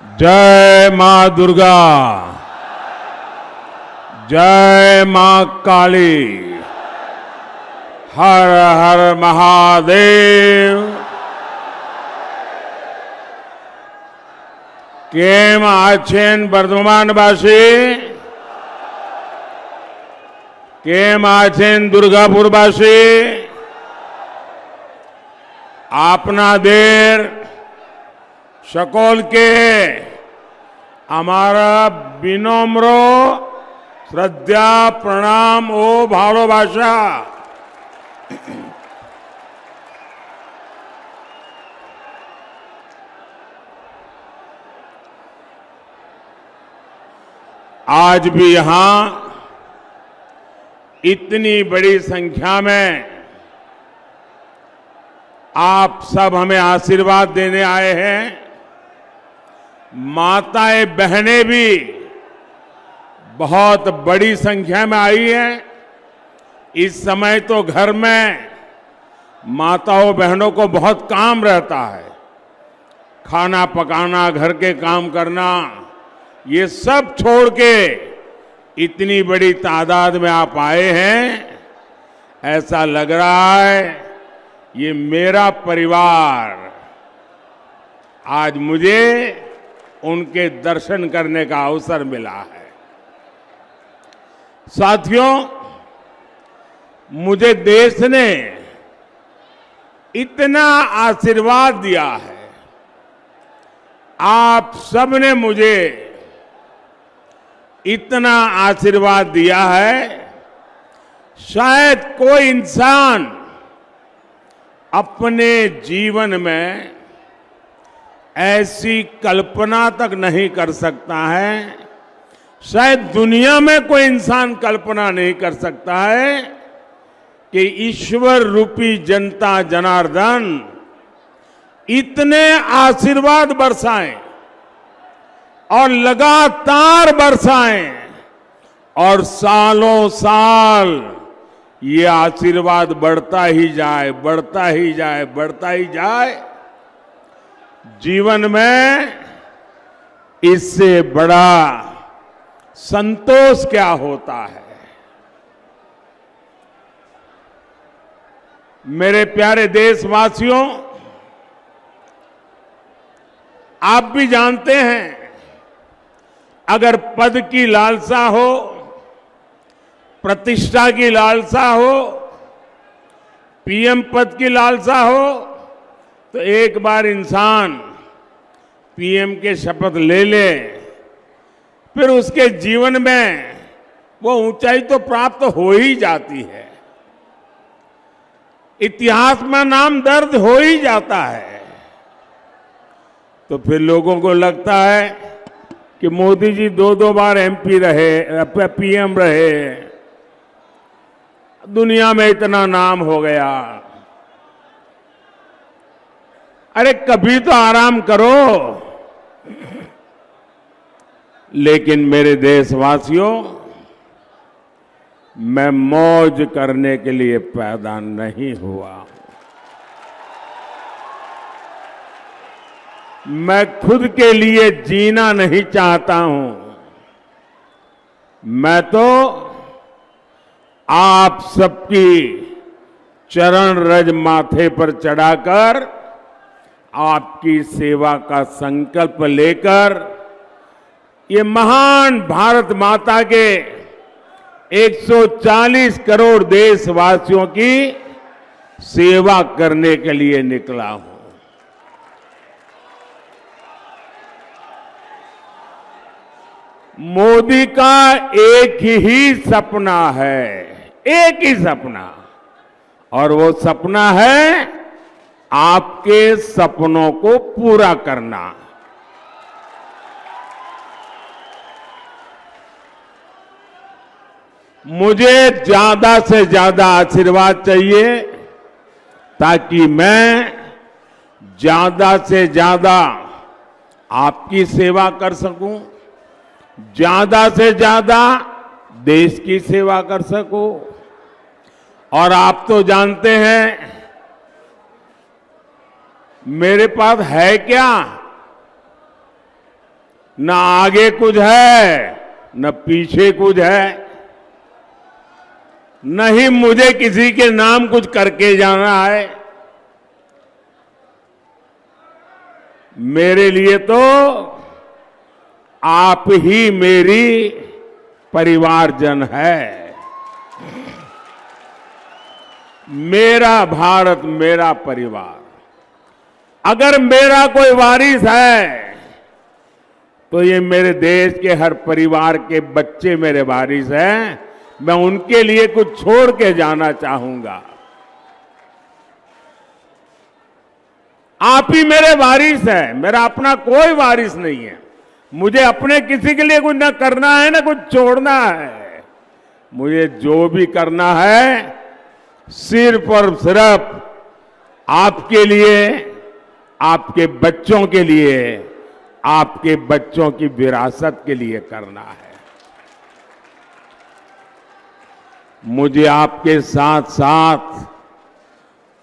जय मां दुर्गा, जय मां काली, हर हर महादेव। केम आछेन बर्धमानवासी, केम आछेन दुर्गापुरवासी। आपना देर सकल के हमारा विनम्र श्रद्धा प्रणाम ओ भालोबासा। आज भी यहां इतनी बड़ी संख्या में आप सब हमें आशीर्वाद देने आए हैं। माताएं बहनें भी बहुत बड़ी संख्या में आई हैं। इस समय तो घर में माताओं बहनों को बहुत काम रहता है, खाना पकाना, घर के काम करना, ये सब छोड़ के इतनी बड़ी तादाद में आप आए हैं। ऐसा लग रहा है ये मेरा परिवार। आज मुझे उनके दर्शन करने का अवसर मिला है। साथियों, मुझे देश ने इतना आशीर्वाद दिया है, आप सबने मुझे इतना आशीर्वाद दिया है, शायद कोई इंसान अपने जीवन में ऐसी कल्पना तक नहीं कर सकता है। शायद दुनिया में कोई इंसान कल्पना नहीं कर सकता है कि ईश्वर रूपी जनता जनार्दन इतने आशीर्वाद बरसाएं और लगातार बरसाएं और सालों साल ये आशीर्वाद बढ़ता ही जाए, बढ़ता ही जाए, बढ़ता ही जाए। जीवन में इससे बड़ा संतोष क्या होता है। मेरे प्यारे देशवासियों, आप भी जानते हैं, अगर पद की लालसा हो, प्रतिष्ठा की लालसा हो, पीएम पद की लालसा हो, तो एक बार इंसान पीएम के शपथ ले ले, फिर उसके जीवन में वो ऊंचाई तो प्राप्त हो ही जाती है, इतिहास में नाम दर्ज हो ही जाता है। तो फिर लोगों को लगता है कि मोदी जी दो बार एमपी रहे, पीएम रहे, दुनिया में इतना नाम हो गया। अरे कभी तो आराम करो। लेकिन मेरे देशवासियों, मैं मौज करने के लिए पैदा नहीं हुआ। मैं खुद के लिए जीना नहीं चाहता हूं। मैं तो आप सबकी चरण रज माथे पर चढ़ाकर आपकी सेवा का संकल्प लेकर ये महान भारत माता के 140 करोड़ देशवासियों की सेवा करने के लिए निकला हूं। मोदी का एक ही सपना है, एक ही सपना, और वो सपना है आपके सपनों को पूरा करना। मुझे ज्यादा से ज्यादा आशीर्वाद चाहिए ताकि मैं ज्यादा से ज्यादा आपकी सेवा कर सकूं, ज्यादा से ज्यादा देश की सेवा कर सकूं। और आप तो जानते हैं मेरे पास है क्या? न आगे कुछ है न पीछे कुछ है, न ही मुझे किसी के नाम कुछ करके जाना है। मेरे लिए तो आप ही मेरी परिवारजन है। मेरा भारत मेरा परिवार। अगर मेरा कोई वारिस है तो ये मेरे देश के हर परिवार के बच्चे मेरे वारिस हैं। मैं उनके लिए कुछ छोड़ के जाना चाहूंगा। आप ही मेरे वारिस हैं, मेरा अपना कोई वारिस नहीं है। मुझे अपने किसी के लिए कुछ ना करना है ना कुछ छोड़ना है। मुझे जो भी करना है सिर्फ और सिर्फ आपके लिए, आपके बच्चों के लिए, आपके बच्चों की विरासत के लिए करना है। मुझे आपके साथ साथ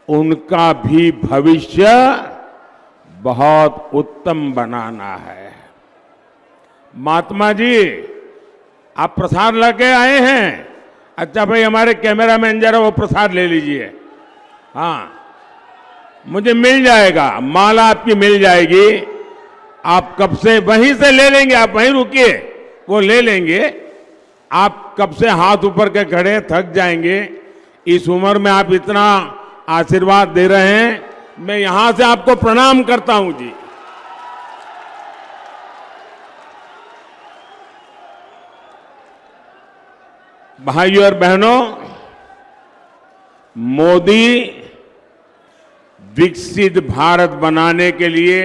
उनका भी भविष्य बहुत उत्तम बनाना है। महात्मा जी, आप प्रसाद लेके आए हैं? अच्छा भाई, हमारे कैमरामैन जरा वो प्रसाद ले लीजिए। हाँ, मुझे मिल जाएगा, माला आपकी मिल जाएगी। आप कब से वहीं से ले लेंगे, आप वहीं रुकिए, वो ले लेंगे। आप कब से हाथ ऊपर के खड़े, थक जाएंगे। इस उम्र में आप इतना आशीर्वाद दे रहे हैं, मैं यहां से आपको प्रणाम करता हूं जी। भाइयों और बहनों, मोदी विकसित भारत बनाने के लिए,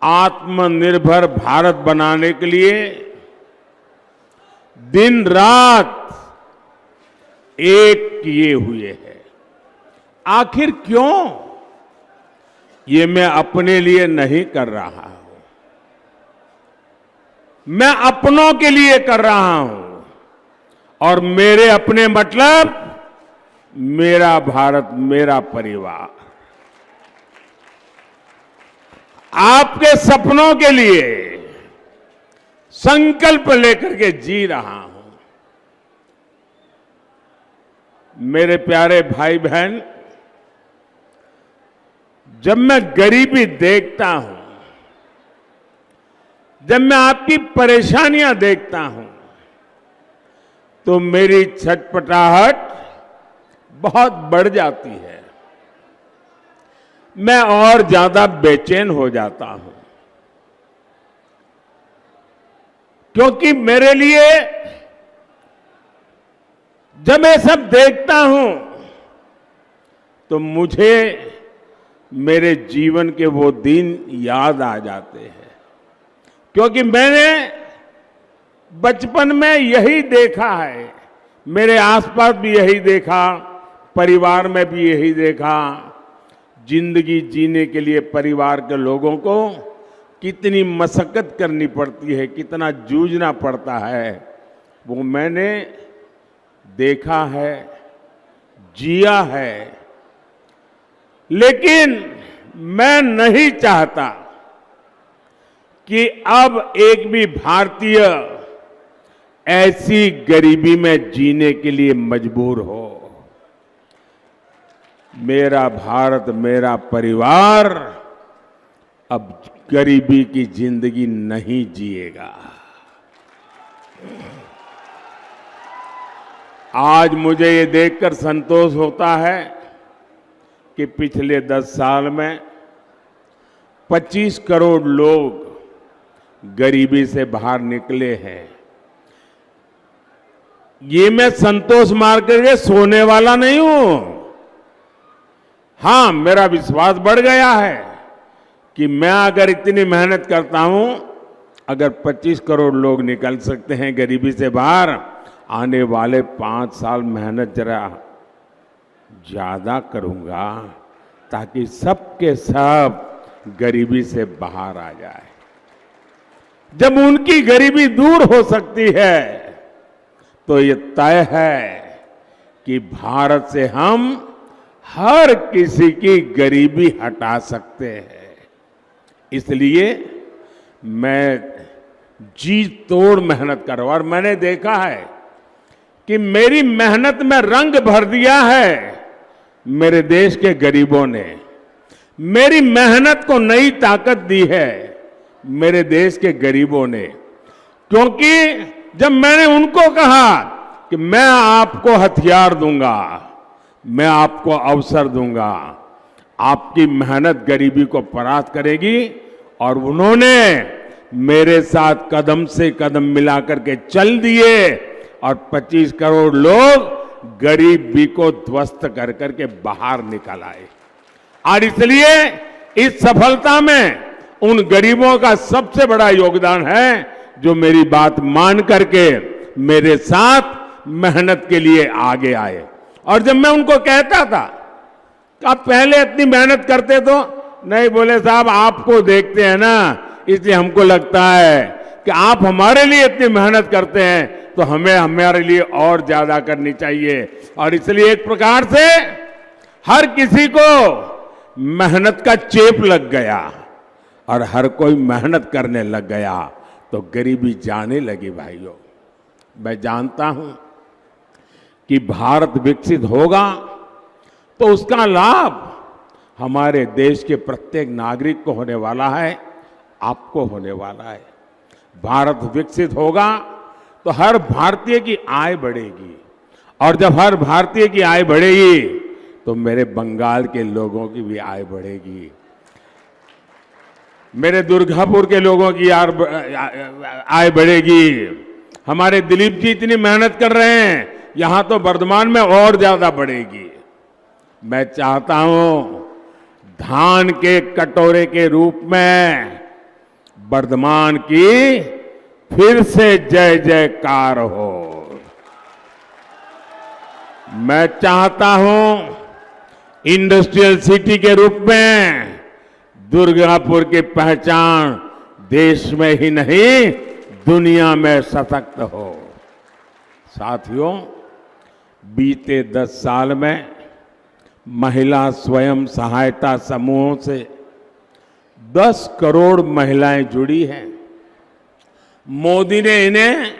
आत्मनिर्भर भारत बनाने के लिए दिन रात एक किए हुए हैं। आखिर क्यों? ये मैं अपने लिए नहीं कर रहा हूं, मैं अपनों के लिए कर रहा हूं। और मेरे अपने मतलब मेरा भारत मेरा परिवार। आपके सपनों के लिए संकल्प लेकर के जी रहा हूं। मेरे प्यारे भाई बहन, जब मैं गरीबी देखता हूं, जब मैं आपकी परेशानियां देखता हूं, तो मेरी छटपटाहट बहुत बढ़ जाती है। मैं और ज्यादा बेचैन हो जाता हूं, क्योंकि मेरे लिए जब मैं सब देखता हूं तो मुझे मेरे जीवन के वो दिन याद आ जाते हैं। क्योंकि मैंने बचपन में यही देखा है, मेरे आसपास भी यही देखा, परिवार में भी यही देखा। जिंदगी जीने के लिए परिवार के लोगों को कितनी मशक्कत करनी पड़ती है, कितना जूझना पड़ता है, वो मैंने देखा है, जिया है। लेकिन मैं नहीं चाहता कि अब एक भी भारतीय ऐसी गरीबी में जीने के लिए मजबूर हो। मेरा भारत मेरा परिवार अब गरीबी की जिंदगी नहीं जिएगा। आज मुझे ये देखकर संतोष होता है कि पिछले 10 साल में 25 करोड़ लोग गरीबी से बाहर निकले हैं। ये मैं संतोष मार करके सोने वाला नहीं हूं। हां, मेरा विश्वास बढ़ गया है कि मैं अगर इतनी मेहनत करता हूं, अगर 25 करोड़ लोग निकल सकते हैं गरीबी से बाहर, आने वाले 5 साल मेहनत जरा ज्यादा करूंगा ताकि सबके सब गरीबी से बाहर आ जाए। जब उनकी गरीबी दूर हो सकती है तो ये तय है कि भारत से हम हर किसी की गरीबी हटा सकते हैं। इसलिए मैं जी तोड़ मेहनत कर रहा हूं और मैंने देखा है कि मेरी मेहनत में रंग भर दिया है मेरे देश के गरीबों ने। मेरी मेहनत को नई ताकत दी है मेरे देश के गरीबों ने, क्योंकि जब मैंने उनको कहा कि मैं आपको हथियार दूंगा, मैं आपको अवसर दूंगा, आपकी मेहनत गरीबी को परास्त करेगी, और उन्होंने मेरे साथ कदम से कदम मिलाकर के चल दिए और 25 करोड़ लोग गरीबी को ध्वस्त कर करके बाहर निकल आए। और इसलिए इस सफलता में उन गरीबों का सबसे बड़ा योगदान है जो मेरी बात मान करके मेरे साथ मेहनत के लिए आगे आए। और जब मैं उनको कहता था कि आप पहले इतनी मेहनत करते तो नहीं, बोले साहब आपको देखते हैं ना, इसलिए हमको लगता है कि आप हमारे लिए इतनी मेहनत करते हैं तो हमें हमारे लिए और ज्यादा करनी चाहिए। और इसलिए एक प्रकार से हर किसी को मेहनत का चेप लग गया और हर कोई मेहनत करने लग गया तो गरीबी जाने लगी। भाइयों, मैं जानता हूं कि भारत विकसित होगा तो उसका लाभ हमारे देश के प्रत्येक नागरिक को होने वाला है, आपको होने वाला है। भारत विकसित होगा तो हर भारतीय की आय बढ़ेगी, और जब हर भारतीय की आय बढ़ेगी तो मेरे बंगाल के लोगों की भी आय बढ़ेगी, मेरे दुर्गापुर के लोगों की आय बढ़ेगी। हमारे दिलीप जी इतनी मेहनत कर रहे हैं, यहां तो वर्धमान में और ज्यादा बढ़ेगी। मैं चाहता हूं धान के कटोरे के रूप में वर्धमान की फिर से जय जयकार हो। मैं चाहता हूं इंडस्ट्रियल सिटी के रूप में दुर्गापुर की पहचान देश में ही नहीं दुनिया में सशक्त हो। साथियों, बीते 10 साल में महिला स्वयं सहायता समूहों से 10 करोड़ महिलाएं जुड़ी हैं। मोदी ने इन्हें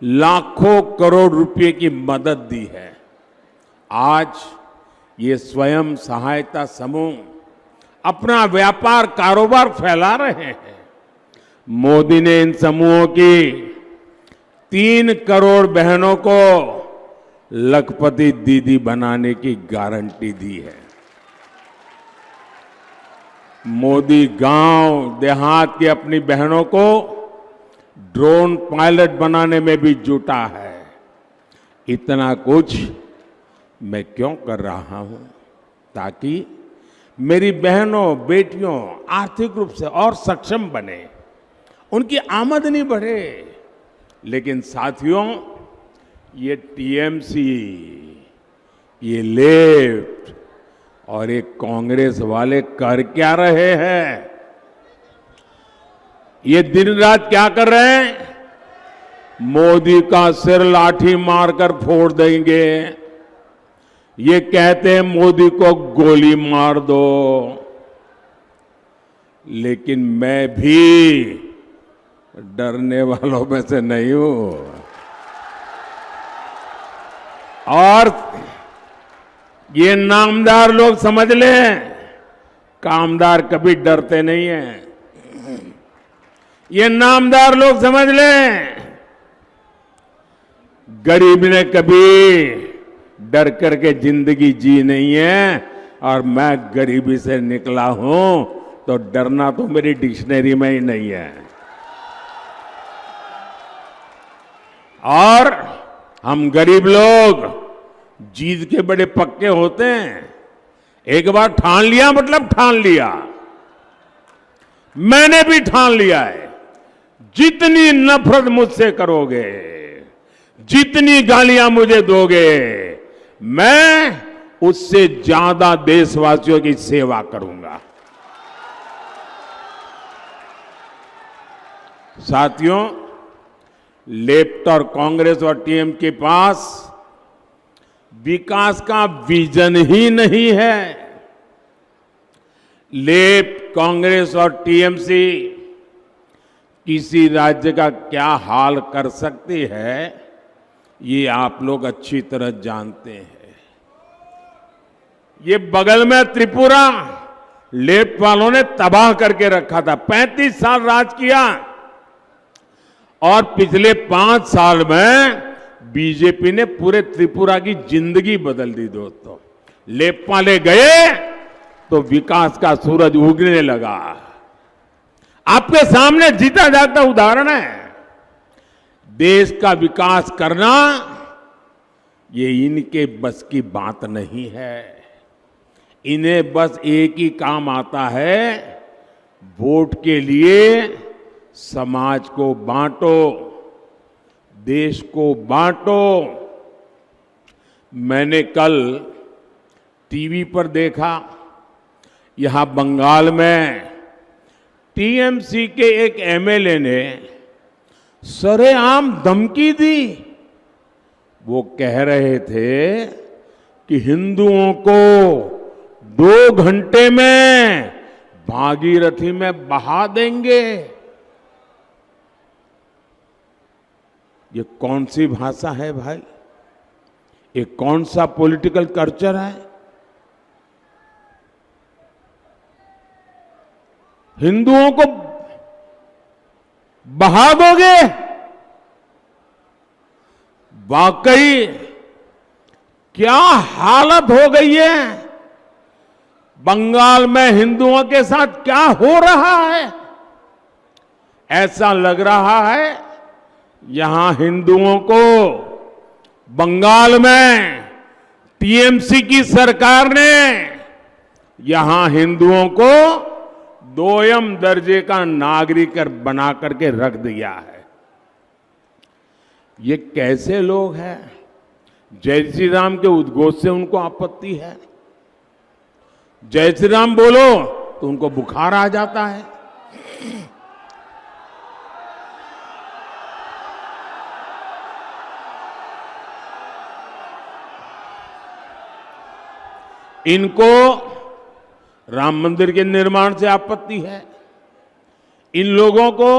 लाखों करोड़ रुपए की मदद दी है। आज ये स्वयं सहायता समूह अपना व्यापार कारोबार फैला रहे हैं। मोदी ने इन समूहों की 3 करोड़ बहनों को लखपति दीदी बनाने की गारंटी दी है। मोदी गांव देहात की अपनी बहनों को ड्रोन पायलट बनाने में भी जुटा है। इतना कुछ मैं क्यों कर रहा हूं? ताकि मेरी बहनों बेटियों आर्थिक रूप से और सक्षम बने, उनकी आमदनी बढ़े। लेकिन साथियों, ये टीएमसी, ये लेफ्ट और ये कांग्रेस वाले कर क्या रहे हैं? ये दिन रात क्या कर रहे हैं? मोदी का सिर लाठी मारकर फोड़ देंगे। ये कहते हैं मोदी को गोली मार दो। लेकिन मैं भी डरने वालों में से नहीं हूं। और ये नामदार लोग समझ लें, कामदार कभी डरते नहीं हैं। ये नामदार लोग समझ लें, गरीब ने कभी डर करके जिंदगी जी नहीं है। और मैं गरीबी से निकला हूं तो डरना तो मेरी डिक्शनरी में ही नहीं है। और हम गरीब लोग जीत के बड़े पक्के होते हैं। एक बार ठान लिया मतलब ठान लिया। मैंने भी ठान लिया है, जितनी नफरत मुझसे करोगे, जितनी गालियां मुझे दोगे, मैं उससे ज्यादा देशवासियों की सेवा करूंगा। साथियों, लेफ्ट और कांग्रेस और टीएम के पास विकास का विजन ही नहीं है। लेफ्ट, कांग्रेस और टीएमसी किसी राज्य का क्या हाल कर सकती है, ये आप लोग अच्छी तरह जानते हैं। ये बगल में त्रिपुरा लेफ्ट वालों ने तबाह करके रखा था। 35 साल राज किया और पिछले 5 साल में बीजेपी ने पूरे त्रिपुरा की जिंदगी बदल दी। दोस्तों, लेफ्ट वाले गए तो विकास का सूरज उगने लगा। आपके सामने जीता जाता उदाहरण है। देश का विकास करना ये इनके बस की बात नहीं है। इन्हें बस एक ही काम आता है, वोट के लिए समाज को बांटो, देश को बांटो। मैंने कल टीवी पर देखा, यहां बंगाल में टीएमसी के एक एमएलए ने सरेआम धमकी दी। वो कह रहे थे कि हिंदुओं को 2 घंटे में भागीरथी में बहा देंगे। ये कौन सी भाषा है भाई? ये कौन सा पॉलिटिकल कल्चर है? हिंदुओं को बहा दोगे? वाकई क्या हालत हो गई है? बंगाल में हिंदुओं के साथ क्या हो रहा है? ऐसा लग रहा है यहां हिंदुओं को बंगाल में टीएमसी की सरकार ने यहां हिंदुओं को 2ym दर्जे का नागरिक बना करके रख दिया है। ये कैसे लोग हैं? जय श्री राम के उद्घोष से उनको आपत्ति है। जय श्री राम बोलो तो उनको बुखार आ जाता है। इनको राम मंदिर के निर्माण से आपत्ति है। इन लोगों को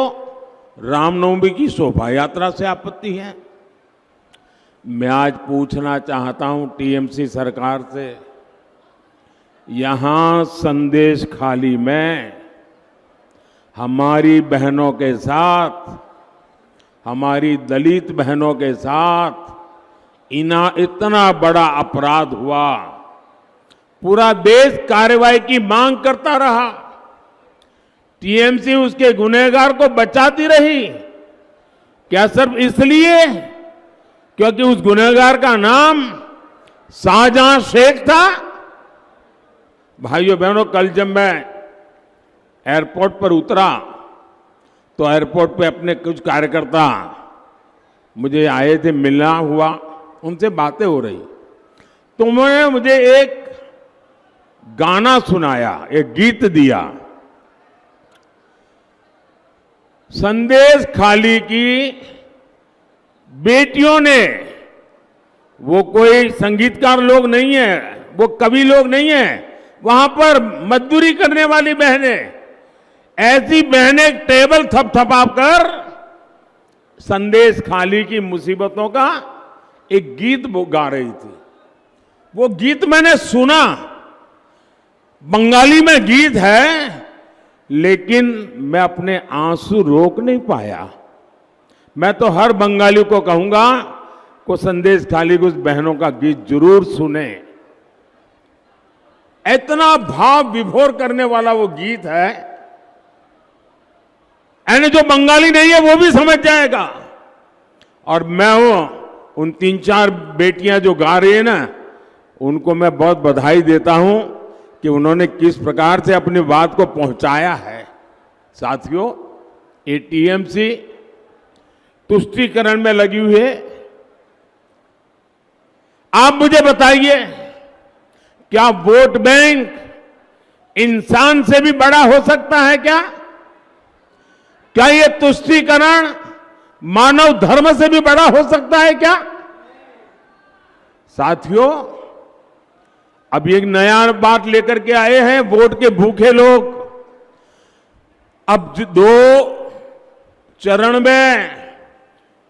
रामनवमी की शोभा यात्रा से आपत्ति है। मैं आज पूछना चाहता हूं टीएमसी सरकार से, यहां संदेश खाली में हमारी बहनों के साथ, हमारी दलित बहनों के साथ इतना बड़ा अपराध हुआ, पूरा देश कार्रवाई की मांग करता रहा, टीएमसी उसके गुनहगार को बचाती रही। क्या सिर्फ इसलिए क्योंकि उस गुनहगार का नाम शाहजहां शेख था? भाइयों बहनों, कल जब मैं एयरपोर्ट पर उतरा तो एयरपोर्ट पे अपने कुछ कार्यकर्ता मुझे आए थे, मिलना हुआ, उनसे बातें हो रही, तो उन्होंने मुझे एक गाना सुनाया, एक गीत दिया। संदेश खाली की बेटियों ने, वो कोई संगीतकार लोग नहीं है, वो कवि लोग नहीं है, वहां पर मजदूरी करने वाली बहनें, ऐसी बहनें टेबल थपथपाकर कर संदेश खाली की मुसीबतों का एक गीत वो गा रही थी। वो गीत मैंने सुना, बंगाली में गीत है, लेकिन मैं अपने आंसू रोक नहीं पाया। मैं तो हर बंगाली को कहूंगा को संदेश खाली की उस बहनों का गीत जरूर सुने। इतना भाव विभोर करने वाला वो गीत है, यानी जो बंगाली नहीं है वो भी समझ जाएगा। और मैं उन 3-4 बेटियां जो गा रही है ना, उनको मैं बहुत बधाई देता हूं कि उन्होंने किस प्रकार से अपनी बात को पहुंचाया है। साथियों, ये टीएमसी तुष्टीकरण में लगी हुई है। आप मुझे बताइए, क्या वोट बैंक इंसान से भी बड़ा हो सकता है क्या? क्या ये तुष्टीकरण मानव धर्म से भी बड़ा हो सकता है क्या? साथियों, अब एक नया बात लेकर के आए हैं वोट के भूखे लोग। अब 2 चरण में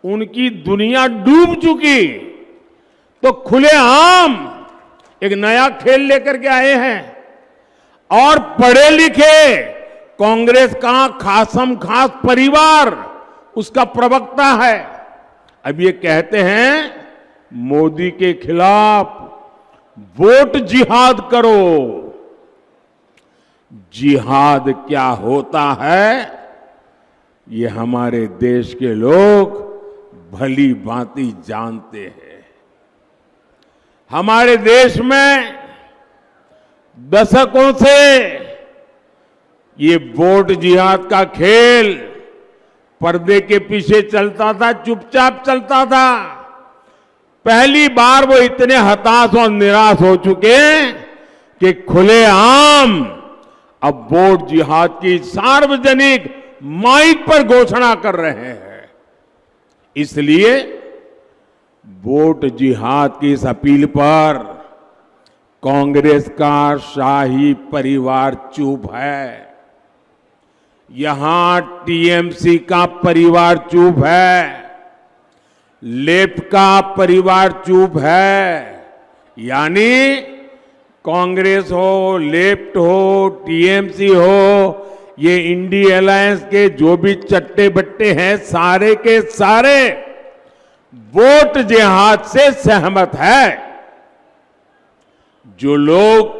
उनकी दुनिया डूब चुकी, तो खुलेआम एक नया खेल लेकर के आए हैं और पढ़े लिखे कांग्रेस का खासम खास परिवार उसका प्रवक्ता है। अब ये कहते हैं मोदी के खिलाफ वोट जिहाद करो। जिहाद क्या होता है ये हमारे देश के लोग भली भांति जानते हैं। हमारे देश में दशकों से ये वोट जिहाद का खेल पर्दे के पीछे चलता था, चुपचाप चलता था। पहली बार वो इतने हताश और निराश हो चुके हैं कि खुलेआम अब वोट जिहाद की सार्वजनिक माइक पर घोषणा कर रहे हैं। इसलिए वोट जिहाद की इस अपील पर कांग्रेस का शाही परिवार चुप है, यहां टीएमसी का परिवार चुप है, लेफ्ट का परिवार चुप है। यानी कांग्रेस हो, लेफ्ट हो, टीएमसी हो, ये इंडी अलायंस के जो भी चट्टे बट्टे हैं सारे के सारे वोट जिहाद से सहमत है। जो लोग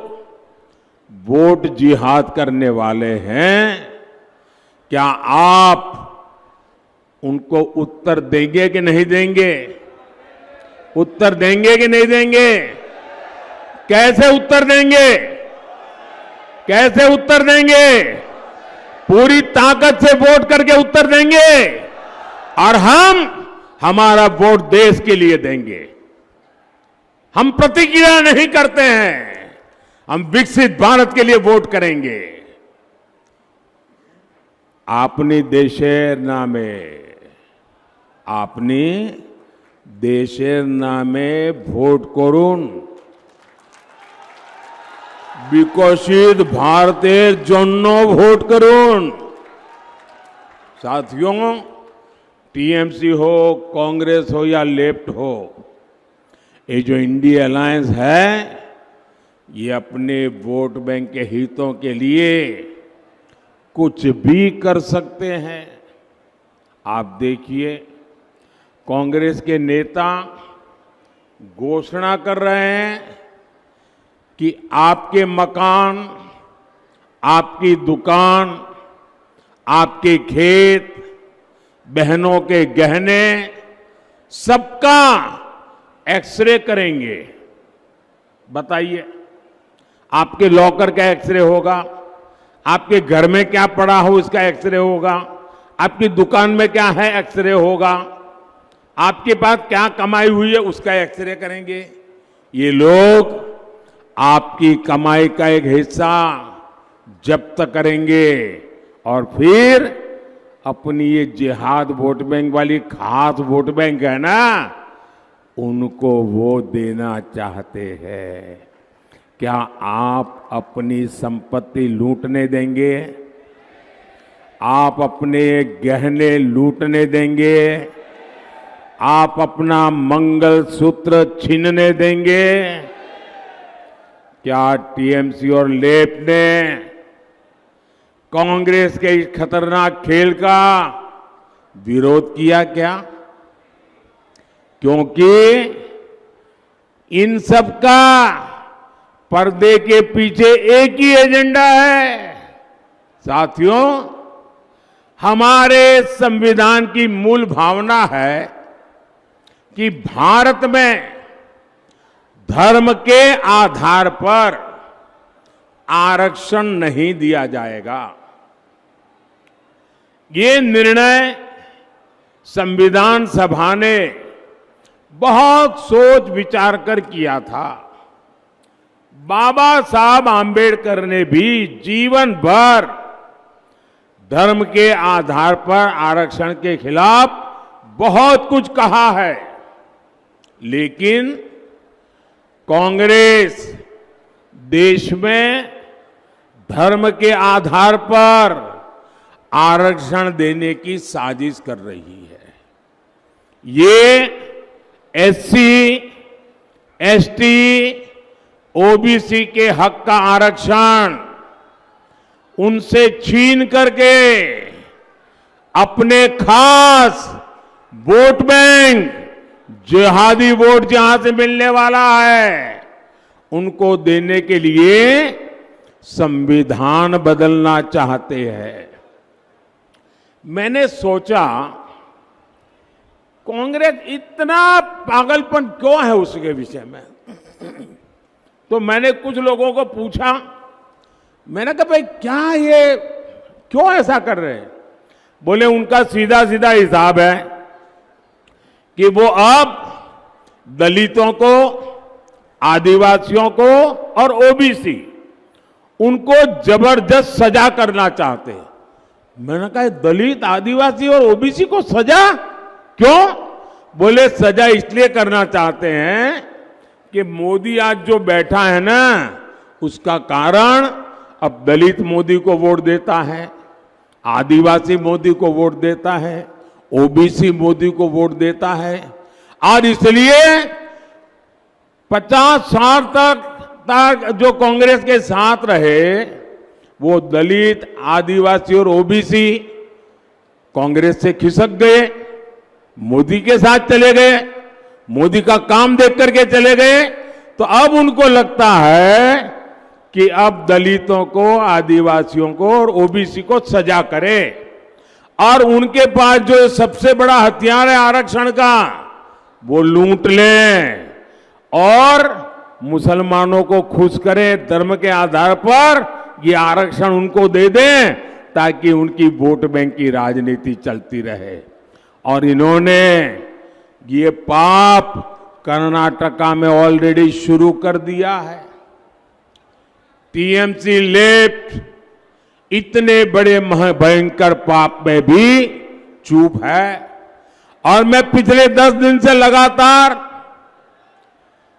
वोट जिहाद करने वाले हैं, क्या आप उनको उत्तर देंगे कि नहीं देंगे? उत्तर देंगे कि नहीं देंगे? कैसे उत्तर देंगे? कैसे उत्तर देंगे? पूरी ताकत से वोट करके उत्तर देंगे और हम हमारा वोट देश के लिए देंगे। हम प्रतिक्रिया नहीं करते हैं, हम विकसित भारत के लिए वोट करेंगे। आपनी देशेर नामे, आपनी देशेर नामे भोट करुन विकसित भारतेर जन्नो भोट करुन। साथियों, टीएमसी हो, कांग्रेस हो या लेफ्ट हो, ये जो इंडिया अलायंस है ये अपने वोट बैंक के हितों के लिए कुछ भी कर सकते हैं। आप देखिए, कांग्रेस के नेता घोषणा कर रहे हैं कि आपके मकान, आपकी दुकान, आपके खेत, बहनों के गहने सबका एक्सरे करेंगे। बताइए, आपके लॉकर का एक्सरे होगा, आपके घर में क्या पड़ा हो इसका एक्सरे होगा, आपकी दुकान में क्या है एक्सरे होगा, आपके पास क्या कमाई हुई है उसका एक्सरे करेंगे। ये लोग आपकी कमाई का एक हिस्सा जब्त करेंगे और फिर अपनी ये जिहाद वोट बैंक वाली खास वोट बैंक है ना, उनको वो देना चाहते हैं। क्या आप अपनी संपत्ति लूटने देंगे? आप अपने गहने लूटने देंगे? आप अपना मंगलसूत्र छीनने देंगे? क्या टीएमसी और लेफ्ट ने कांग्रेस के इस खतरनाक खेल का विरोध किया क्या? क्योंकि इन सब का पर्दे के पीछे एक ही एजेंडा है। साथियों, हमारे संविधान की मूल भावना है कि भारत में धर्म के आधार पर आरक्षण नहीं दिया जाएगा। ये निर्णय संविधान सभा ने बहुत सोच विचार कर किया था। बाबा साहब आंबेडकर ने भी जीवन भर धर्म के आधार पर आरक्षण के खिलाफ बहुत कुछ कहा है, लेकिन कांग्रेस देश में धर्म के आधार पर आरक्षण देने की साजिश कर रही है। ये एससी, एसटी, ओबीसी के हक का आरक्षण उनसे छीन करके अपने खास वोट बैंक, जिहादी वोट जहां से मिलने वाला है, उनको देने के लिए संविधान बदलना चाहते हैं। मैंने सोचा कांग्रेस इतना पागलपन क्यों है उसके विषय में। तो मैंने कुछ लोगों को पूछा, मैंने कहा भाई क्या ये क्यों ऐसा कर रहे हैं। बोले उनका सीधा सीधा हिसाब है कि वो अब दलितों को, आदिवासियों को और ओबीसी, उनको जबरदस्त सजा करना चाहते हैं। मैंने कहा दलित, आदिवासी और ओबीसी को सजा क्यों? बोले सजा इसलिए करना चाहते हैं कि मोदी आज जो बैठा है ना, उसका कारण अब दलित मोदी को वोट देता है, आदिवासी मोदी को वोट देता है, ओबीसी मोदी को वोट देता है। और इसलिए 50 साल तक जो कांग्रेस के साथ रहे, वो दलित, आदिवासी और ओबीसी कांग्रेस से खिसक गए, मोदी के साथ चले गए, मोदी का काम देख करके चले गए। तो अब उनको लगता है कि अब दलितों को, आदिवासियों को और ओबीसी को सजा करे। और उनके पास जो सबसे बड़ा हथियार है आरक्षण का, वो लूट लें और मुसलमानों को खुश करें, धर्म के आधार पर ये आरक्षण उनको दे दें ताकि उनकी वोट बैंक की राजनीति चलती रहे। और इन्होंने ये पाप कर्नाटका में ऑलरेडी शुरू कर दिया है। टीएमसी लेफ्ट इतने बड़े भयंकर पाप में भी चुप है। और मैं पिछले 10 दिन से लगातार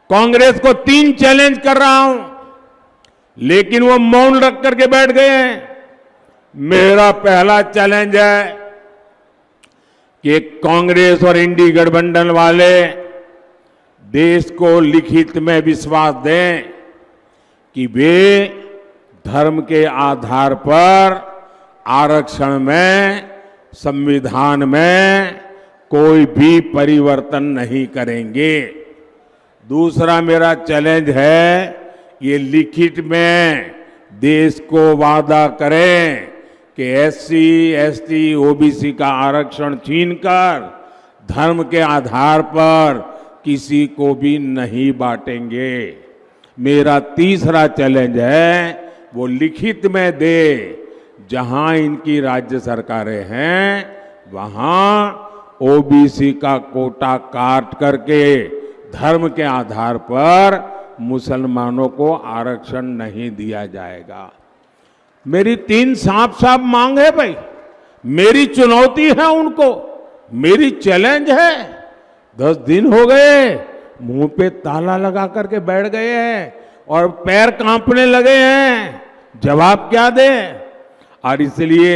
कांग्रेस को 3 चैलेंज कर रहा हूं, लेकिन वो मौन रख करके बैठ गए हैं। मेरा पहला चैलेंज है कि कांग्रेस और इंडी गठबंधन वाले देश को लिखित में विश्वास दें कि वे धर्म के आधार पर आरक्षण में, संविधान में कोई भी परिवर्तन नहीं करेंगे। दूसरा मेरा चैलेंज है, ये लिखित में देश को वादा करें कि एससी, एसटी, ओबीसी का आरक्षण छीनकर धर्म के आधार पर किसी को भी नहीं बांटेंगे। मेरा तीसरा चैलेंज है, वो लिखित में दे, जहां इनकी राज्य सरकारें हैं वहां ओबीसी का कोटा काट करके धर्म के आधार पर मुसलमानों को आरक्षण नहीं दिया जाएगा। मेरी 3 साफ साफ मांग है भाई, मेरी चुनौती है उनको, मेरी चैलेंज है। 10 दिन हो गए, मुंह पे ताला लगा करके बैठ गए हैं और पैर कांपने लगे हैं, जवाब क्या दें। और इसलिए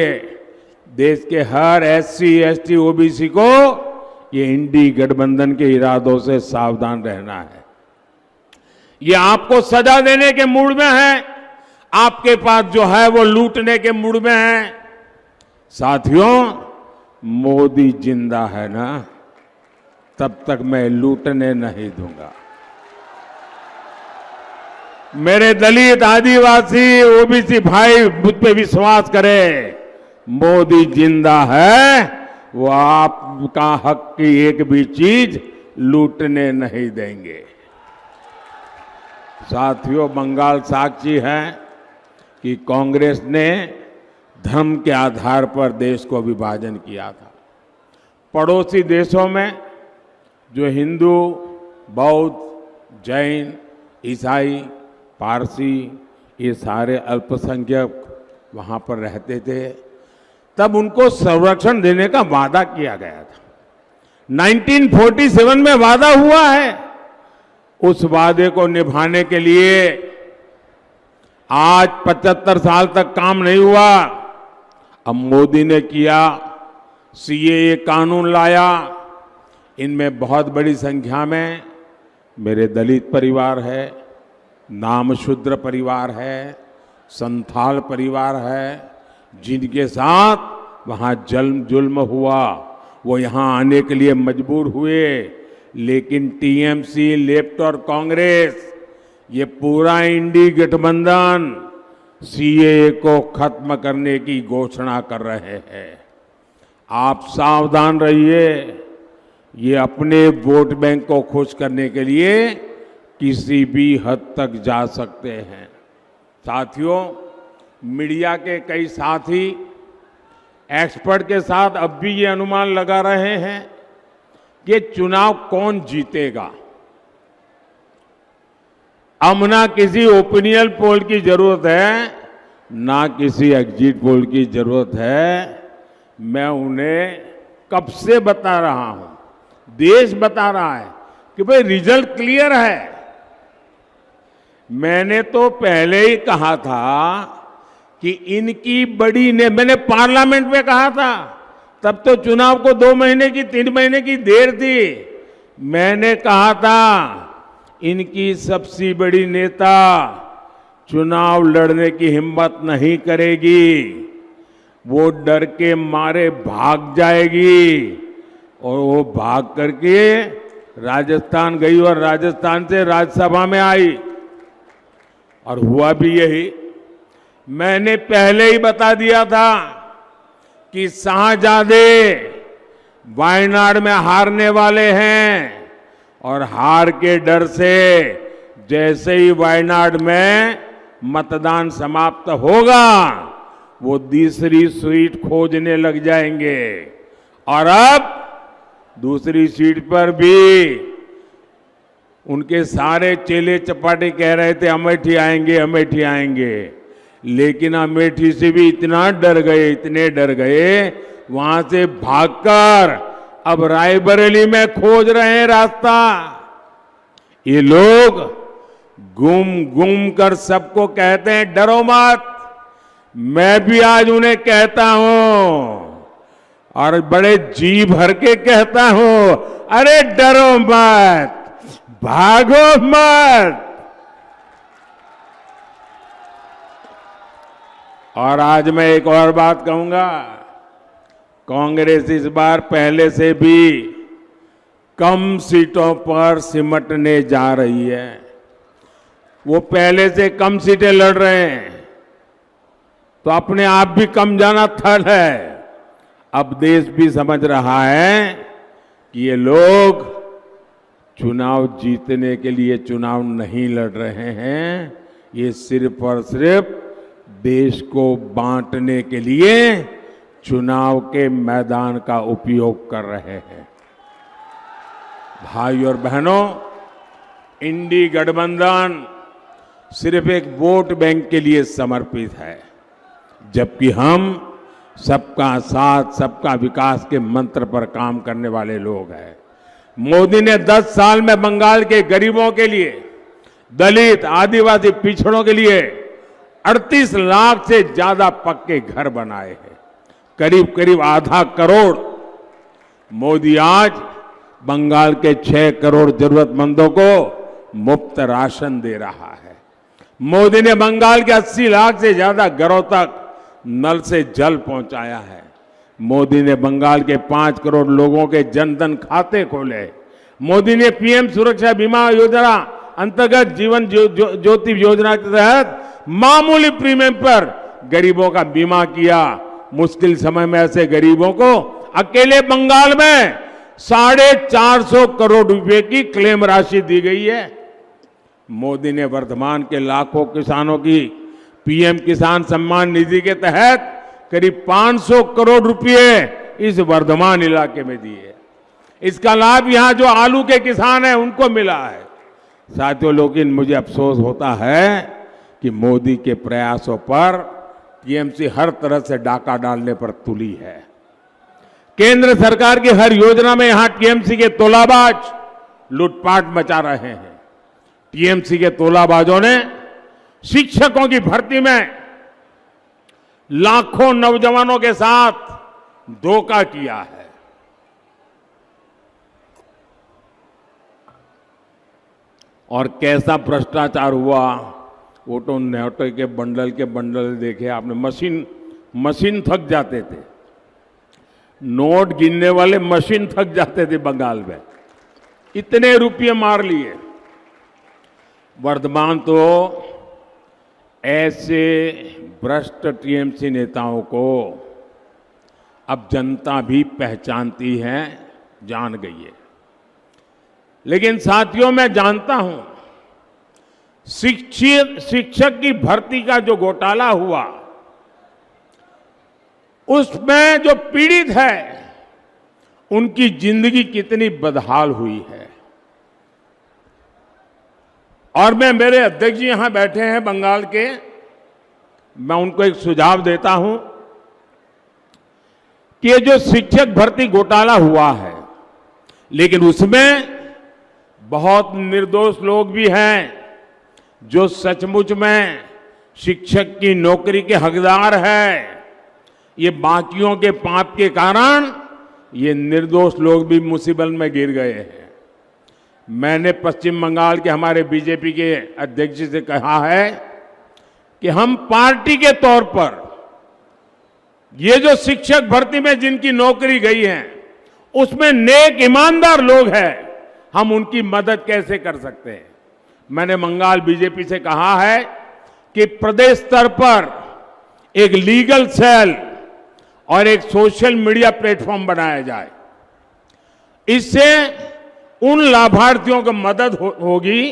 देश के हर एससी, एसटी, ओबीसी को ये इंडी गठबंधन के इरादों से सावधान रहना है। ये आपको सजा देने के मूड में है, आपके पास जो है वो लूटने के मूड में है। साथियों, मोदी जिंदा है ना, तब तक मैं लूटने नहीं दूंगा। मेरे दलित, आदिवासी, ओबीसी भाई मुझ पे विश्वास करें, मोदी जिंदा है, वो आपका हक की एक भी चीज लूटने नहीं देंगे। साथियों, बंगाल साक्षी है कि कांग्रेस ने धर्म के आधार पर देश को विभाजन किया था। पड़ोसी देशों में जो हिंदू, बौद्ध, जैन, ईसाई, पारसी, ये सारे अल्पसंख्यक वहां पर रहते थे, तब उनको संरक्षण देने का वादा किया गया था। 1947 में वादा हुआ है। उस वादे को निभाने के लिए आज 75 साल तक काम नहीं हुआ। अब मोदी ने किया, सीएए कानून लाया, इनमें बहुत बड़ी संख्या में मेरे दलित परिवार है, नामशूद्र परिवार है, संथाल परिवार है, जिनके साथ वहाँ जुल्म हुआ, वो यहाँ आने के लिए मजबूर हुए। लेकिन टीएमसी, लेफ्ट और कांग्रेस, ये पूरा इंडी गठबंधन सीएए को खत्म करने की घोषणा कर रहे हैं। आप सावधान रहिए, ये अपने वोट बैंक को खुश करने के लिए किसी भी हद तक जा सकते हैं। साथियों, मीडिया के कई साथी एक्सपर्ट के साथ अब भी ये अनुमान लगा रहे हैं कि चुनाव कौन जीतेगा। अब ना किसी ओपिनियन पोल की जरूरत है, ना किसी एग्जिट पोल की जरूरत है। मैं उन्हें कब से बता रहा हूं, देश बता रहा है कि भाई रिजल्ट क्लियर है। मैंने तो पहले ही कहा था कि इनकी बड़ी ने, मैंने पार्लियामेंट में कहा था, तब तो चुनाव को 2 महीने की 3 महीने की देर थी। मैंने कहा था इनकी सबसे बड़ी नेता चुनाव लड़ने की हिम्मत नहीं करेगी, वो डर के मारे भाग जाएगी। और वो भाग करके राजस्थान गई और राजस्थान से राज्यसभा में आई, और हुआ भी यही। मैंने पहले ही बता दिया था कि शाहजादे वायनाड में हारने वाले हैं, और हार के डर से जैसे ही वायनाड में मतदान समाप्त होगा, वो दूसरी सीट खोजने लग जाएंगे। और अब दूसरी सीट पर भी उनके सारे चेले चपाटे कह रहे थे अमेठी आएंगे, अमेठी आएंगे, लेकिन अमेठी से भी इतना डर गए, इतने डर गए, वहां से भागकर अब रायबरेली में खोज रहे हैं रास्ता। ये लोग गुम गुम कर सबको कहते हैं डरो मत। मैं भी आज उन्हें कहता हूं, और बड़े जी भर के कहता हूं, अरे डरो मत, भागो मत। और आज मैं एक और बात कहूंगा, कांग्रेस इस बार पहले से भी कम सीटों पर सिमटने जा रही है। वो पहले से कम सीटें लड़ रहे हैं, तो अपने आप भी कम जाना थल है। अब देश भी समझ रहा है कि ये लोग चुनाव जीतने के लिए चुनाव नहीं लड़ रहे हैं, ये सिर्फ और सिर्फ देश को बांटने के लिए चुनाव के मैदान का उपयोग कर रहे हैं। भाई और बहनों, इंडी गठबंधन सिर्फ एक वोट बैंक के लिए समर्पित है, जबकि हम सबका साथ, सबका विकास के मंत्र पर काम करने वाले लोग हैं। मोदी ने 10 साल में बंगाल के गरीबों के लिए, दलित, आदिवासी पिछड़ों के लिए 38 लाख से ज्यादा पक्के घर बनाए हैं, करीब करीब आधा करोड़। मोदी आज बंगाल के 6 करोड़ जरूरतमंदों को मुफ्त राशन दे रहा है। मोदी ने बंगाल के 80 लाख से ज्यादा घरों तक नल से जल पहुंचाया है। मोदी ने बंगाल के 5 करोड़ लोगों के जनधन खाते खोले। मोदी ने पीएम सुरक्षा बीमा योजना अंतर्गत जीवन ज्योति योजना के तहत मामूली प्रीमियम पर गरीबों का बीमा किया। मुश्किल समय में ऐसे गरीबों को अकेले बंगाल में 450 करोड़ रुपए की क्लेम राशि दी गई है। मोदी ने वर्धमान के लाखों किसानों की पीएम किसान सम्मान निधि के तहत करीब 500 करोड़ रुपए इस वर्धमान इलाके में दिए। इसका लाभ यहां जो आलू के किसान हैं उनको मिला है। साथियों, लेकिन मुझे अफसोस होता है कि मोदी के प्रयासों पर टीएमसी हर तरह से डाका डालने पर तुली है। केंद्र सरकार की हर योजना में यहां टीएमसी के तोलाबाज लूटपाट मचा रहे हैं। टीएमसी के तोलाबाजों ने शिक्षकों की भर्ती में लाखों नौजवानों के साथ धोखा किया है। और कैसा भ्रष्टाचार हुआ, वो तो नोटों के बंडल देखे आपने। मशीन थक जाते थे, नोट गिनने वाले मशीन थक जाते थे बंगाल में, इतने रुपये मार लिए। वर्तमान तो ऐसे भ्रष्ट टीएमसी नेताओं को अब जनता भी पहचानती है, जान गई है। लेकिन साथियों, मैं जानता हूं शिक्षक की भर्ती का जो घोटाला हुआ, उसमें जो पीड़ित है उनकी जिंदगी कितनी बदहाल हुई है। और मेरे अध्यक्ष जी यहां बैठे हैं बंगाल के, मैं उनको एक सुझाव देता हूं कि ये जो शिक्षक भर्ती घोटाला हुआ है, लेकिन उसमें बहुत निर्दोष लोग भी हैं जो सचमुच में शिक्षक की नौकरी के हकदार हैं। ये बाकियों के पाप के कारण ये निर्दोष लोग भी मुसीबत में गिर गए हैं। मैंने पश्चिम बंगाल के हमारे बीजेपी के अध्यक्ष जी से कहा है कि हम पार्टी के तौर पर ये जो शिक्षक भर्ती में जिनकी नौकरी गई है, उसमें नेक ईमानदार लोग हैं, हम उनकी मदद कैसे कर सकते हैं। मैंने बंगाल बीजेपी से कहा है कि प्रदेश स्तर पर एक लीगल सेल और एक सोशल मीडिया प्लेटफॉर्म बनाया जाए। इससे उन लाभार्थियों को मदद होगी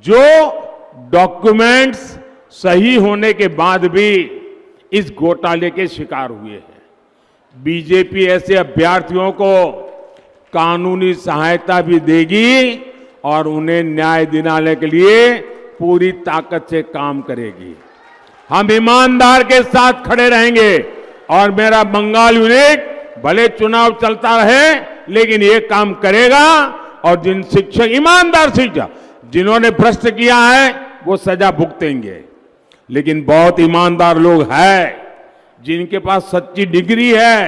जो डॉक्यूमेंट्स सही होने के बाद भी इस घोटाले के शिकार हुए हैं। बीजेपी ऐसे अभ्यर्थियों को कानूनी सहायता भी देगी और उन्हें न्याय दिलाने के लिए पूरी ताकत से काम करेगी। हम ईमानदार के साथ खड़े रहेंगे और मेरा बंगाल यूनिट भले चुनाव चलता रहे लेकिन ये काम करेगा। और जिन शिक्षक, ईमानदार शिक्षक जिन्होंने भ्रष्ट किया है, वो सजा भुगतेंगे। लेकिन बहुत ईमानदार लोग हैं जिनके पास सच्ची डिग्री है,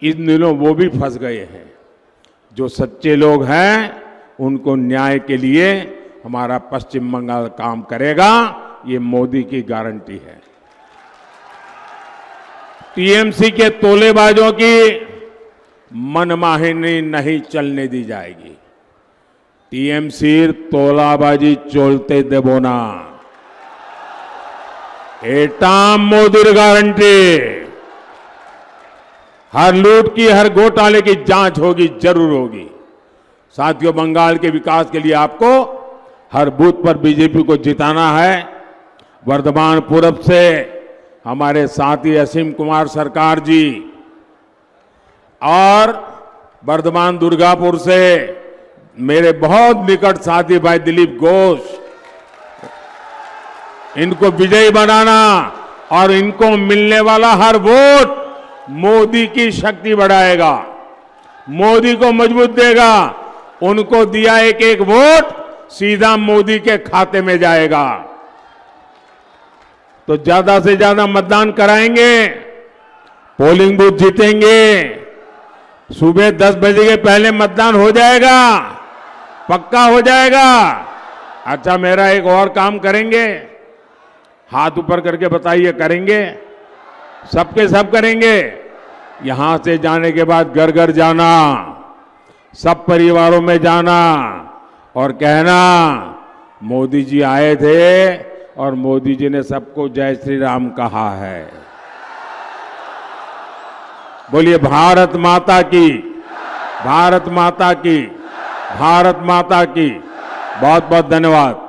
इन दिनों वो भी फंस गए हैं। जो सच्चे लोग हैं उनको न्याय के लिए हमारा पश्चिम बंगाल काम करेगा, ये मोदी की गारंटी है। टीएमसी के तोलेबाजों की मनमानी नहीं चलने दी जाएगी। टीएमसी तोलाबाजी चलते देबो ना, एटा मोदी गारंटी। हर लूट की, हर घोटाले की जांच होगी, जरूर होगी। साथियों, बंगाल के विकास के लिए आपको हर बूथ पर बीजेपी को जिताना है। वर्धमान पूरब से हमारे साथी असीम कुमार सरकार जी और वर्धमान दुर्गापुर से मेरे बहुत निकट साथी भाई दिलीप घोष, इनको विजयी बनाना और इनको मिलने वाला हर वोट मोदी की शक्ति बढ़ाएगा, मोदी को मजबूत देगा। उनको दिया एक एक वोट सीधा मोदी के खाते में जाएगा। तो ज्यादा से ज्यादा मतदान कराएंगे, पोलिंग बूथ जीतेंगे। सुबह 10 बजे के पहले मतदान हो जाएगा, पक्का हो जाएगा। अच्छा, मेरा एक और काम करेंगे, हाथ ऊपर करके बताइए, करेंगे? सबके सब करेंगे। यहां से जाने के बाद घर घर जाना, सब परिवारों में जाना और कहना मोदी जी आए थे और मोदी जी ने सबको जय श्री राम कहा है। बोलिए भारत माता की, भारत माता की, भारत माता की। बहुत बहुत धन्यवाद।